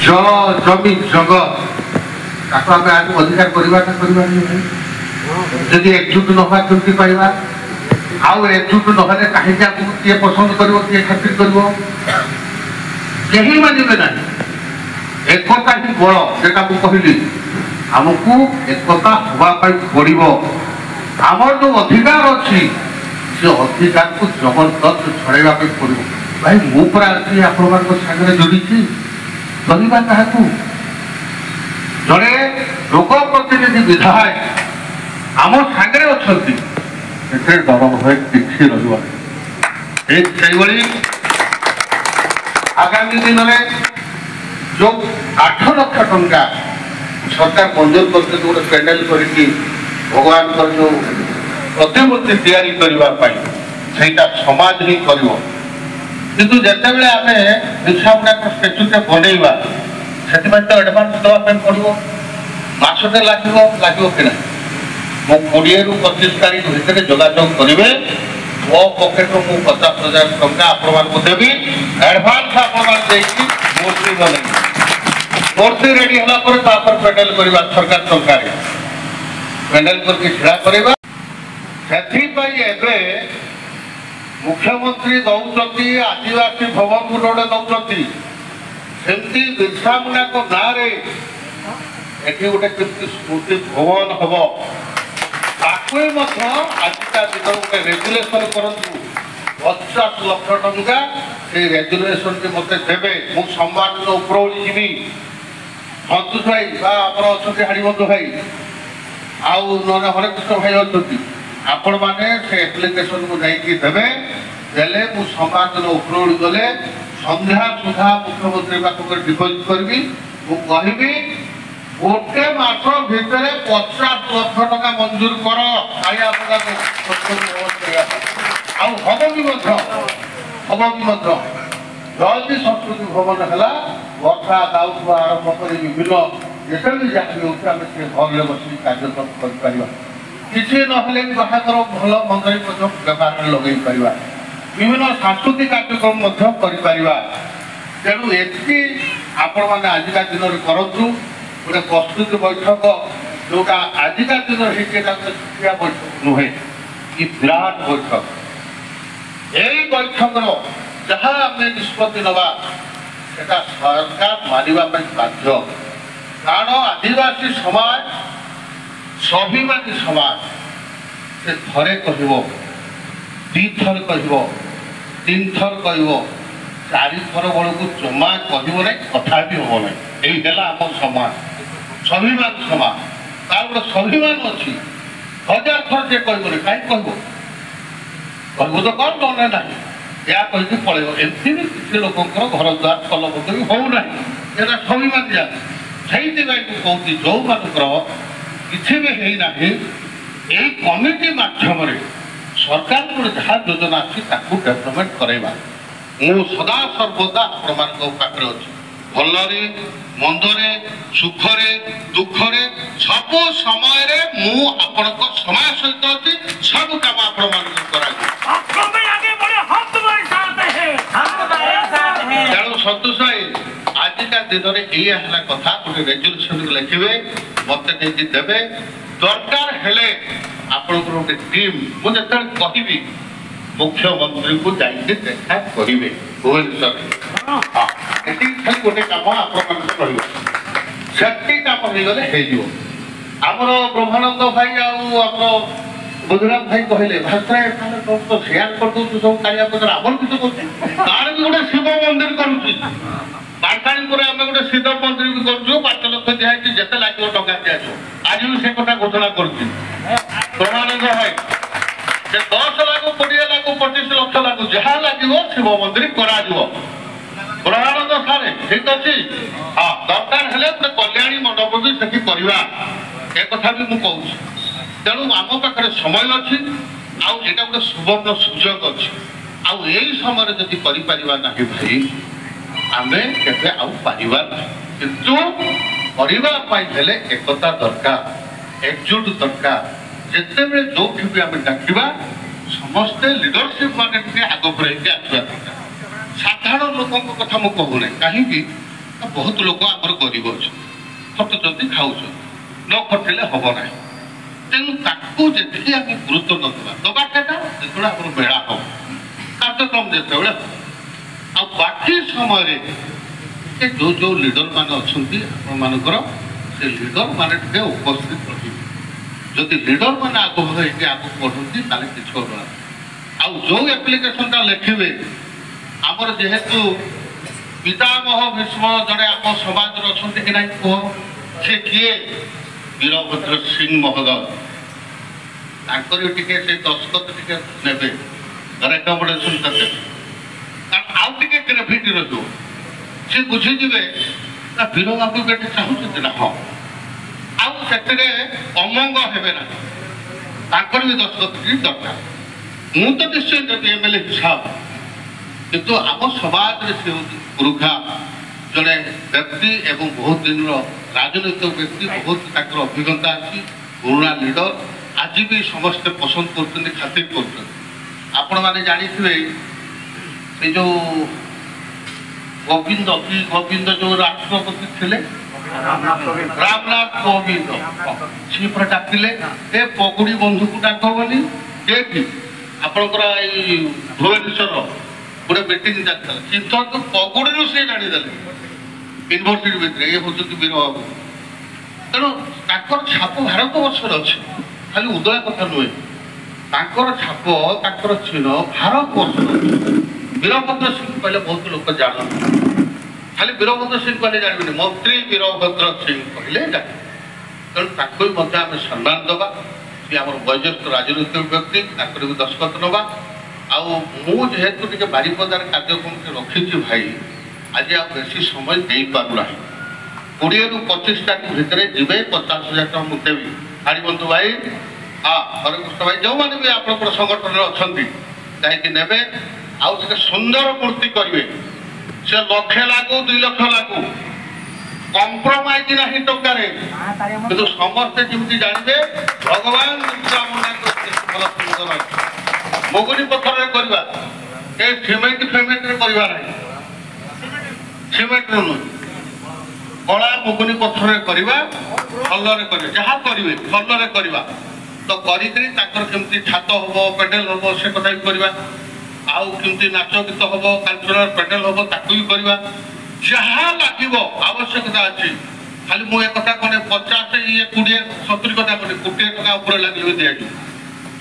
ଜଳ ଜମି ଜଗତ ତାକୁ ଆମେ ଆଜି ଅଧିକାର କରିବା ନା କରିବାନି? ଯଦି ଏକଜୁଟ ନ ହେବା କେମିତି ପାଇବା? ଆଉ ଏକଜୁଟ ନହେଲେ କାହିଁକି ଆମକୁ କିଏ ପସନ୍ଦ କରିବ, କିଏ ଖାତିର କରିବ? କେହି ମାନିବେ ନାହିଁ। ଏକତା ହିଁ ବଳ, ସେଟା ମୁଁ କହିଲି। ଆମକୁ ଏକତା ହେବା ପାଇଁ ପଡ଼ିବ। ଆମର ଯୋଉ ଅଧିକାର ଅଛି ସେ ଅଧିକାରକୁ ଜବରଦସ୍ତ ଛଡ଼େଇବା ପାଇଁ ପଡ଼ିବ। ଭାଇ ମୁଁ ପୁରା ଆଜି ଆପଣମାନଙ୍କ ସାଙ୍ଗରେ ଯୋଡ଼ିଛି, କହିବା କାହାକୁ? ଜଣେ ଲୋକ ପ୍ରତିନିଧି ବିଧାୟକ ଆମ ସାଙ୍ଗରେ ଅଛନ୍ତି, ସେଥିରେ ଡର ଭୟ କିଛି ରହିବ ନାହିଁ। ସେଇଭଳି ଆଗାମୀ ଦିନରେ ଯୋଉ 8 ଲକ୍ଷ ଟଙ୍କା ସରକାର ମଞ୍ଜୁର କରିଛନ୍ତି ଗୋଟେ ପ୍ୟାନେଲ କରିକି ଭଗବାନଙ୍କର ଯୋଉ ପ୍ରତିମୂର୍ତ୍ତି ତିଆରି କରିବା ପାଇଁ, ସେଇଟା ସମାଜ ହିଁ କରିବ। କିନ୍ତୁ ଯେତେବେଳେ ଆମେ ବିର୍ସାମୁଣ୍ଡାଙ୍କ ଷ୍ଟାଚ୍ୟୁଟେ ବନେଇବା, ସେଥିପାଇଁ ତ ଆଡଭାନ୍ସ ଦେବା ପାଇଁ ପଡ଼ିବ। ମାସଟେ ଲାଗିବ କିନା? ମୁଁ 20 ରୁ 25 ତାରିଖ ଭିତରେ ଯୋଗାଯୋଗ କରିବେ। ମୋ ପକେଟରୁ ମୁଁ 50,000 ଟଙ୍କା ଆପଣମାନଙ୍କୁ ଦେବି। ଆଡଭାନ୍ସ ଆପଣମାନେ ଦେଇକି ମୂର୍ତ୍ତି ବନେଇବି। ମୂର୍ତ୍ତି ରେଡି ହେଲା ପରେ ତାପରେ ପ୍ୟାନେଲ କରିବା, ସରକାର ଟଙ୍କାରେ ପ୍ୟାନେଲ କରିକି ଛିଡ଼ା କରିବା। ସେଥିପାଇଁ ଏବେ ମୁଖ୍ୟମନ୍ତ୍ରୀ ଦଉଛନ୍ତି ଆଦିବାସୀ ଭବନ ଗୋଟେ ଦଉଛନ୍ତି, ସେମିତି ବିର୍ସାମୁଣ୍ଡାଙ୍କ ନାଁରେ ଏଠି ଗୋଟେ କେମିତି ସ୍ମୃତି ଭବନ ହବ, ତାକୁ ମଧ୍ୟ ଆଜିକା ଦିନରେ ଗୋଟେ ରେଗୁଲେସନ କରନ୍ତୁ। 50 ଲକ୍ଷ ଟଙ୍କା ସେଇ ରେଗୁଲେସନଟି ମୋତେ ଦେବେ। ମୁଁ ସୋମବାର ଦିନ ଉପରଓଳି ଯିବି। ସନ୍ତୋଷ ଭାଇ ବା ଆମର ଅଛନ୍ତି ହାଡ଼ିବନ୍ଧୁ ଭାଇ, ଆଉ ନହେଲେ ହରେକୃଷ୍ଣ ଭାଇ ଅଛନ୍ତି, ଆପଣମାନେ ସେ ଆପ୍ଲିକେସନକୁ ଯାଇକି ଦେଲେ ମୁଁ ସୋମବାର ଦିନ ଉପରଓଳି ଗଲେ ସନ୍ଧ୍ୟା ସୁଦ୍ଧା ମୁଖ୍ୟମନ୍ତ୍ରୀ ପାଖରେ ଡିପୋଜିଟ୍ କରିବି। ମୁଁ କହିବି ଗୋଟେ ମାସ ଭିତରେ 50 ଲକ୍ଷ ଟଙ୍କା ମଞ୍ଜୁର କର। ଆଉ ହବ ବି ମଧ୍ୟ ଯଦି ସଂସ୍କୃତି ଭବନ ହେଲା, ବର୍ଷା ଦାଉଠୁ ଆରମ୍ଭ କରି ବିଭିନ୍ନ ଯେତେବେଳେ ଯାହା ବି ହେଉଛି ଆମେ ସେ ଭଲରେ ବସିକି କାର୍ଯ୍ୟକ୍ରମ କରିପାରିବା। କିଛି ନହେଲେ ବି ବାହାଘର ଭଲ ମନ୍ଦରେ ମଧ୍ୟ ବ୍ୟବହାରରେ ଲଗେଇ ପାରିବା। ବିଭିନ୍ନ ସାଂସ୍କୃତିକ କାର୍ଯ୍ୟକ୍ରମ ମଧ୍ୟ କରିପାରିବା। ତେଣୁ ଏତିକି ଆପଣମାନେ ଆଜିକା ଦିନରେ କରନ୍ତୁ। ଗୋଟେ ପ୍ରସ୍ତୁତି ବୈଠକ ଯୋଉଟା ଆଜିକା ଦିନରେ ହେଇଛି, ଏଟା ଗୋଟେ ଛୋଟିଆ ବୈଠକ ନୁହେଁ, କି ବିରାଟ ବୈଠକ। ଏଇ ବୈଠକର ଯାହା ଆମେ ନିଷ୍ପତ୍ତି ନେବା ସେଟା ସରକାର ମାନିବା ପାଇଁ ବାଧ୍ୟ। କାରଣ ଆଦିବାସୀ ସମାଜ ସ୍ୱାଭିମାନୀ ସମାଜ। ସେ ଥରେ କହିବ, 2 ଥର କହିବ, 3 ଥର କହିବ, 4 ଥର ବେଳକୁ ଜମା କହିବ ନାହିଁ, କଥା ବି ହବ ନାହିଁ। ଏଇ ହେଲା ଆମ ସମାଜ, ସ୍ୱାଭିମାନ ସମାଜ। ତାର ଗୋଟେ ସ୍ୱାଭିମାନ ଅଛି। 1000 ଥର ସେ କହିବନି, କାହିଁକି କହିବ? କହିବ ତ କଣ, ନହେଲେ ନାହିଁ, ଏହା କହିକି ପଳେଇବ। ଏମିତି ବି କିଛି ଲୋକଙ୍କର ଘର ଦ୍ୱାର କଲପତ୍ର ବି ହଉନାହିଁ, ଏଟା ସ୍ୱାଭିମାନ ଜାତି। ସେଇଥିପାଇଁ ମୁଁ କହୁଛି, ଯୋଉମାନଙ୍କର କିଛି ବି ହେଇନାହିଁ, ଏଇ କମିଟି ମାଧ୍ୟମରେ ସରକାରଙ୍କର ଯାହା ଯୋଜନା ଅଛି ତାକୁ ଡେଭଲପମେଣ୍ଟ କରାଇବା। ମୁଁ ସଦା ସର୍ବଦା ଆପଣମାନଙ୍କ ପାଖରେ ଅଛି। ଭଲରେ ମନ୍ଦରେ ସୁଖରେ ଦୁଃଖରେ ସବୁ ସମୟରେ ମୁଁ ଆପଣଙ୍କ ସମାଜ ସହିତ ଅଛି। ସବୁ କାମ ଆପଣମାନଙ୍କୁ କରାଯିବ। ତେଣୁ ସନ୍ତୋଷ ଭାଇ, ଆଜିକା ଦିନରେ ଏଇଆ ହେଲା କଥା। ଗୋଟେ ରେଜୁଲେସନ ଲେଖିବେ, ମତେ ନେଇକି ଦେବେ। ଦରକାର ହେଲେ ଆପଣଙ୍କର ଗୋଟେ ଟିମ୍, ମୁଁ ଯେତେବେଳେ କହିବି ମୁଖ୍ୟମନ୍ତ୍ରୀଙ୍କୁ ଯାଇକି ଦେଖା କରିବେ ଭୁବନେଶ୍ୱରରେ। ଏତିକି ଖାଲି ଗୋଟେ କାମ ଆପଣମାନଙ୍କର ରହିବ, ସେତିକି କାମ ହେଇଗଲେ ହେଇଯିବ। ଆମର ବ୍ରହ୍ମାନନ୍ଦ ଭାଇ ଆଉ ଆମର ବୁଧରାମ ଭାଇ କହିଲେ, ଭାଷାରେ ତ ସେୟାର କରିଦଉଛୁ ସବୁ କାଳିଆ ପତ୍ର, ଆମର କିଛି କରୁଛୁ। ତାର ବି ଗୋଟେ ଶିବ ମନ୍ଦିର କରୁଛି। ମାଲକାନଗିରିରେ ଆମେ ଗୋଟେ ଶିବ ମନ୍ଦିର ବି କରୁଛୁ। 5 ଲକ୍ଷ ଦିଆହେଇଛି, ଯେତେ ଲାଗିବ ଟଙ୍କା ଦିଆଯିବ। ଆଜି ବି ସେ କଥା ଘୋଷଣା କରୁଛି ବ୍ରହ୍ମାନନ୍ଦ ଭାଇ। ସେ 10 ଲାଗୁ, 20 ଲାଗୁ, 25 ଲକ୍ଷ ଲାଗୁ, ଯାହା ଲାଗିବ ଶିବ ମନ୍ଦିର କରାଯିବ। ବ୍ରହ୍ମାନନ୍ଦ ସାରେ ଠିକ ଅଛି। ହଁ, ଦରକାର ହେଲେ ଗୋଟେ କଲ୍ୟାଣୀ ମଣ୍ଡପ ବି ସେଠି କରିବା, ଏ କଥା ବି ମୁଁ କହୁଛି। ତେଣୁ ଆମ ପାଖରେ ସମୟ ଅଛି, ଆଉ ଏଇଟା ଗୋଟେ ସୁବର୍ଣ୍ଣ ସୁଯୋଗ ଅଛି। ଆଉ ଏଇ ସମୟରେ ଯଦି କରିପାରିବା ନାହିଁ ଭାଇ, ଆମେ କେବେ ଆଉ ପାରିବା ନାହିଁ। କିନ୍ତୁ କରିବା ପାଇଁ ହେଲେ ଏକତା ଦରକାର, ଏକଜୁଟ ଦରକାର। ଯେତେବେଳେ ଯୋଉଠି ବି ଆମେ ଡାକିବା, ସମସ୍ତେ ଲିଡରସିପ ମାନେ ଟିକେ ଆଗ ହେଇକି ଆସିବା ଦରକାର। ସାଧାରଣ ଲୋକଙ୍କ କଥା ମୁଁ କହୁନାହିଁ, କାହିଁକି? बहुत लोक आमर गरीब अच्छे खटुंट खाऊँ न खटिले हम ना तेणु ताकू जी आम गुरुत्व नवा दबाटा जो आम मेला हम कार्यक्रम जो बाकी समय जो जो लीडर मान अच्छा से लीडर मान उपस्थित रही जदि लीडर मैंने आग आगे बढ़ती किसी आ जो एप्लिकेशन लिखे आमर जेहेतु पितामह भीष्म जड़े आम समाज अच्छा कि ना कह सी किए वीरभद्र सिंह महोदय टे से दस्खत टे ने रेकमेंडेसन देते आउ टे ग्रेविटी रही सी बुझीजे ना वीर बाबू बेटे चाहते ना हाँ आउ से अमंग हे ना भी दस्खत दरकार मुझे निश्चय देवी एमएलए हिसाब किंतु आम समाज से पुरुखा जड़े व्यक्ति एवं बहुत दिन राजनैतिक व्यक्ति बहुत अभिज्ञता अच्छी पुराना लीडर आज भी समस्ते पसंद कर खातिर कर जानी जो गोविंद की गोविंद जो राष्ट्रपति थे रामनाथ कोविंद सी पर डाकिले ए पगुड़ी बंधु को डाक बोली आपणकर भुवनेश्वर गोटे मीटिंग जाता चिंता तो पगुड़ी से जाणीदे यूनिवर्सिटी भितर ये हूँ वीर बाबू तेणु ताकर छाप भारत वर्ष अच्छे खाली उदय कथा नुहे ताकर छाप ताकर चिन्ह भारत वर्ष वीरभद्र सिंह कहले बहुत लोग जानते खाली वीरभद्र सिंह कहले जानवे मंत्री वीरभद्र सिंह कहले तेणु आम सम्मान दबा सी आम वयोज्येष्ठ राजनैतिक व्यक्ति भी दस्खत नवा आहेतु टे बारिपदार कार्यक्रम रखी भाई आज आ बेसी समय दे पारना 20 ରୁ 25 तारीख भितर जीवे 50,000 टका मुझे देवी हाड़ीबंधु भाई हाँ हरे कृष्ण भाई जो मैंने भी आप संगठन अच्छा कहीं ने आउ सुंदर मूर्ति करेंगे से लक्षे लागू 2 लाख लागू कंप्रोमाइज ना टकर कि समस्ते जमी जानवे भगवान भल सुंदर मुगुनी पथर करवा सिमेंट फेमेंट करवा ना सिमेंट नुह कला मुगुनी पथर करवा भलरे कर जहाँ करेंगे भलरे करवा तो करमती छात हम पेडेल हम से कथा भी करवा आउ केमती नाच गीत हम कल्चरल पेडेल हम ताकू भी करवा जहाँ लगे आवश्यकता अच्छी खाली मुझे कथा कहने 50 ये 20 70 कथा कहने 1 टका ऊपर लगे दिखाई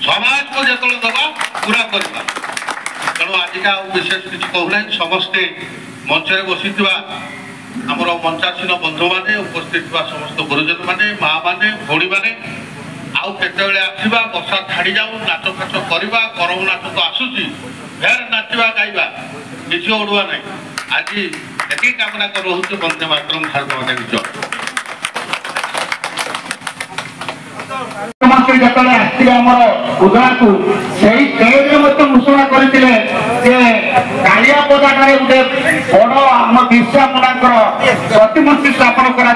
समाज को जो दबा पूरा करवा तेणु आजिका विशेष किसी कहूना समस्ते मंच बसी आमर मंचासीन बंधु मैंने उपस्थित समस्त गुरुजन मैंने माँ मैंने भौणी मैंने आउ केत आसवा वर्षा छाड़ी जाऊ नाच फाच करवा करम नाच तो आसूसी फेर नाचवा गाइबा किसी ओडुआ ना आज ये कामना कर रोचे वंदे मातरम भारत माता की जय उदय को घोषणा करते कालिया पदाटे गोटे बड़ आम बिरसा मुंडा प्रतिमूर्ति स्थापन करें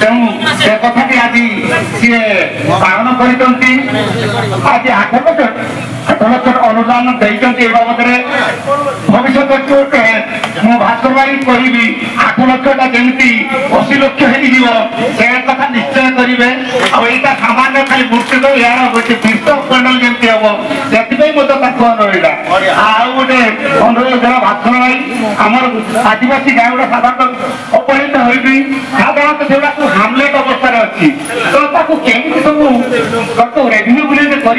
तेणु से कथा आज सी पालन कर आज 8 लाख अनुदान देते बाबद भविष्य मुझे भास्कर भाई कहि 8 लाख जमी 80 लाख से कथा निश्चय करेंगे आईटा सामान्य खाली मूर्ति तो यार गोटे विश्व पैनल जमी हम से मत रहा आउ गोटे अनुरोध जरा भास्कर भाई आमर आदिवासी गाँ गुड़ा साधारणतः अपहृत होगी साधारणतः से हामलेट अवस्था अच्छी तो केमी सब रेवेन्यू बुलेट कर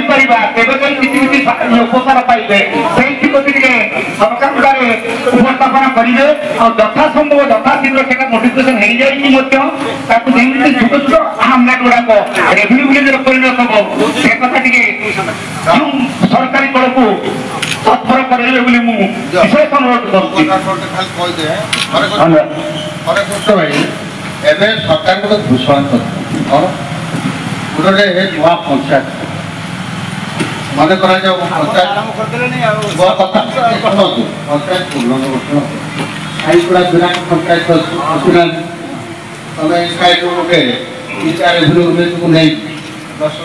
किसी उपकार पाइबे सरकार गुड़े उपस्थापन करेंगे और यथा संभव यथा शीघ्र से नोटिफिकेशन हो जाए छोट छोट हामलेट गुड़ाक रेवेन्यू बुलेट परिणत हम से कथा सरकारी कल को तत्पर करेंगे विशेष अनुरोध कर सरकार गोटे घोषणा कर गोटे नुआ पंचायत मन कर पंचायत साईगुड़ा विराट पंचायत तुम साइड गोटे इटा रेवेन्यू को नहीं दस